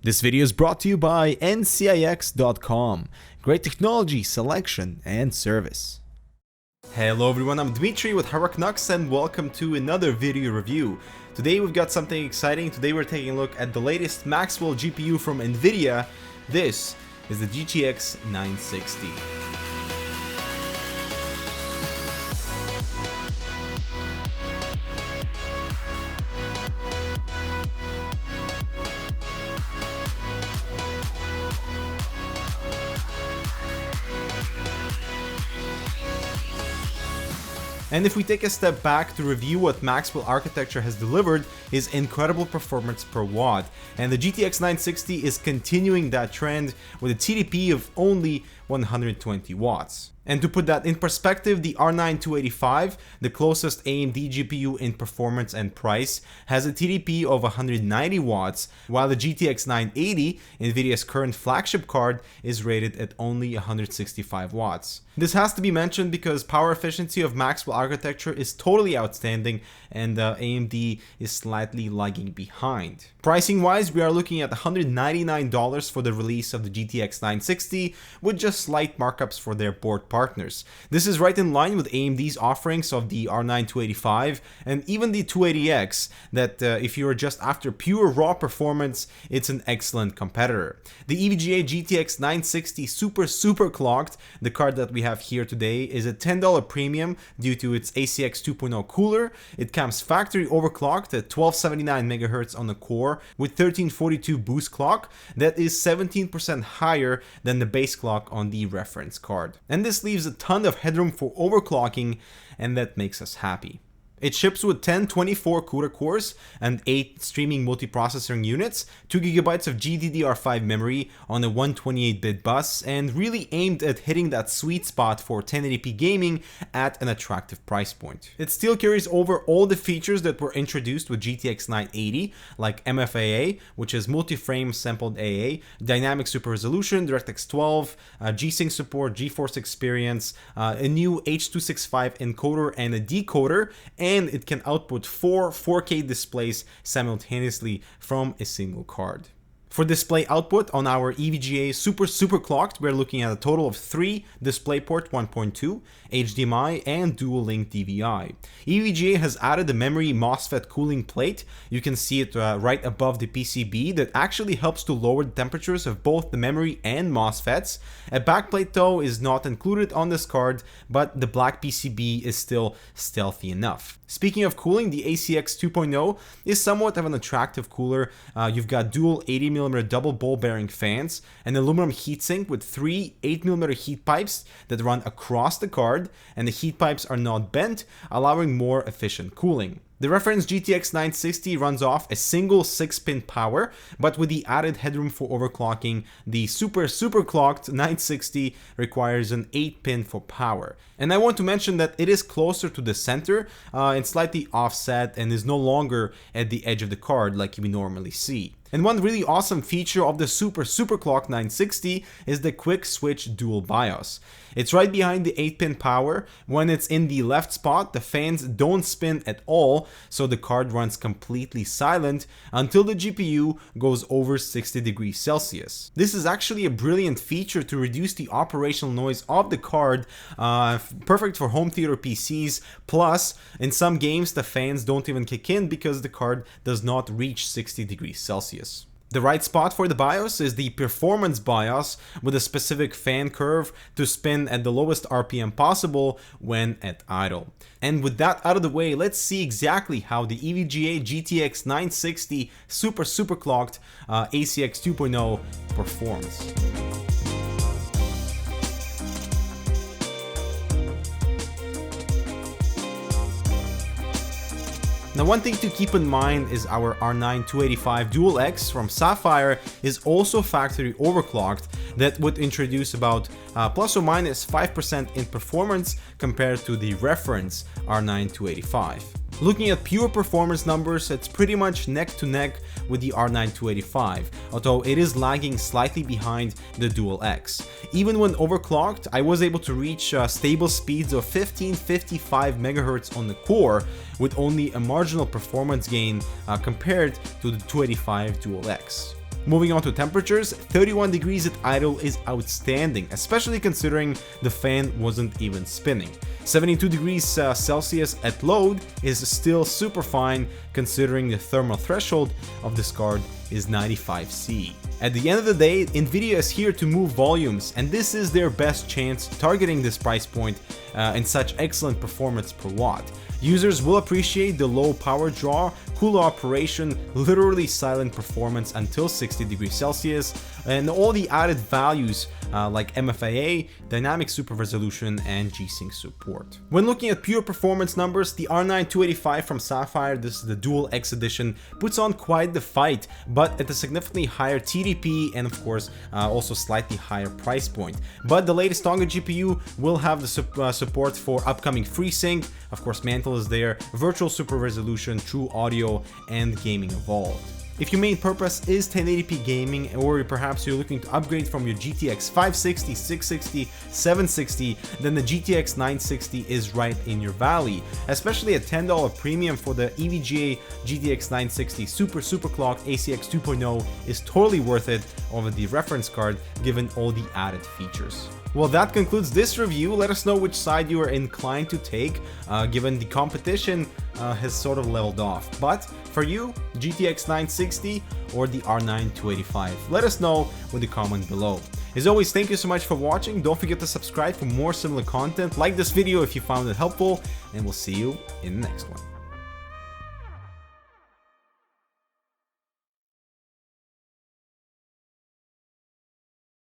This video is brought to you by ncix.com. Great technology, selection, and service. Hello everyone, I'm Dmitry with Canucks and welcome to another video review. Today we've got something exciting. Today we're taking a look at the latest Maxwell GPU from NVIDIA. This is the GTX 960. And if we take a step back to review what Maxwell architecture has delivered is incredible performance per watt. And the GTX 960 is continuing that trend with a TDP of only 120 watts. And to put that in perspective, the R9 285, the closest AMD GPU in performance and price, has a TDP of 190 watts, while the GTX 980, NVIDIA's current flagship card, is rated at only 165 watts. This has to be mentioned because power efficiency of Maxwell architecture is totally outstanding and AMD is slightly lagging behind. Pricing wise, we are looking at $199 for the release of the GTX 960 with just slight markups for their board partners. This is right in line with AMD's offerings of the R9 285 and even the 280X that if you're just after pure raw performance, it's an excellent competitor. The EVGA GTX 960 super clocked, the card that we have here today, is a $10 premium due to its ACX 2.0 cooler. It comes factory overclocked at 1279 MHz on the core with 1342 boost clock. That is 17% higher than the base clock on the reference card. And this leaves a ton of headroom for overclocking, and that makes us happy. It ships with 10 24 CUDA cores and 8 streaming multiprocessing units, 2GB of GDDR5 memory on a 128-bit bus, and really aimed at hitting that sweet spot for 1080p gaming at an attractive price point. It still carries over all the features that were introduced with GTX 980, like MFAA, which is multi-frame sampled AA, dynamic super resolution, DirectX 12, G-Sync support, GeForce experience, a new H.265 encoder and a decoder, and it can output 4 4K displays simultaneously from a single card. For display output on our EVGA super clocked, we're looking at a total of 3 DisplayPort 1.2, HDMI, and dual link DVI. EVGA has added a memory MOSFET cooling plate. You can see it right above the PCB that actually helps to lower the temperatures of both the memory and MOSFETs. A backplate though is not included on this card, but the black PCB is still stealthy enough. Speaking of cooling, the ACX 2.0 is somewhat of an attractive cooler. You've got dual 80mm double ball bearing fans, an aluminum heatsink with 3 8mm heat pipes that run across the card, and the heat pipes are not bent, allowing more efficient cooling. The reference GTX 960 runs off a single 6-pin power, but with the added headroom for overclocking, the super clocked 960 requires an 8-pin for power. And I want to mention that it is closer to the center and slightly offset and is no longer at the edge of the card like we normally see. And one really awesome feature of the super clocked 960 is the quick switch dual BIOS. It's right behind the 8-pin power. When it's in the left spot, the fans don't spin at all, so the card runs completely silent until the GPU goes over 60 degrees Celsius. This is actually a brilliant feature to reduce the operational noise of the card, perfect for home theater PCs. Plus, in some games, the fans don't even kick in because the card does not reach 60 degrees Celsius. The right spot for the BIOS is the performance BIOS with a specific fan curve to spin at the lowest RPM possible when at idle. And with that out of the way, let's see exactly how the EVGA GTX 960 super clocked ACX 2.0 performs. Now, one thing to keep in mind is our R9 285 Dual X from Sapphire is also factory overclocked. That would introduce about plus or minus 5% in performance compared to the reference R9 285. Looking at pure performance numbers, it's pretty much neck to neck with the R9 285, although it is lagging slightly behind the Dual X. Even when overclocked, I was able to reach stable speeds of 1555 MHz on the core with only a marginal performance gain compared to the 285 Dual X. Moving on to temperatures, 31 degrees at idle is outstanding, especially considering the fan wasn't even spinning. 72 degrees Celsius at load is still super fine, considering the thermal threshold of this card is 95C. At the end of the day, NVIDIA is here to move volumes, and this is their best chance targeting this price point and such excellent performance per watt. Users will appreciate the low power draw, cool operation, literally silent performance until 60 degrees Celsius, and all the added values like MFIA, dynamic super resolution, and G-Sync support. When looking at pure performance numbers, the R9 285 from Sapphire, this is the Dual X edition, puts on quite the fight, but at a significantly higher TDP and of course also slightly higher price point. But the latest Tonga GPU will have the support for upcoming FreeSync, of course Mantle is there, virtual super resolution, true audio, and gaming evolved. If your main purpose is 1080p gaming, or perhaps you're looking to upgrade from your GTX 560, 660, 760, then the GTX 960 is right in your valley. Especially a $10 premium for the EVGA GTX 960 super clocked ACX 2.0 is totally worth it over the reference card given all the added features. Well, that concludes this review. Let us know which side you are inclined to take, given the competition has sort of leveled off. But for you, GTX 960 or the R9 285? Let us know with the comment below. As always, thank you so much for watching. Don't forget to subscribe for more similar content. Like this video if you found it helpful, and we'll see you in the next one.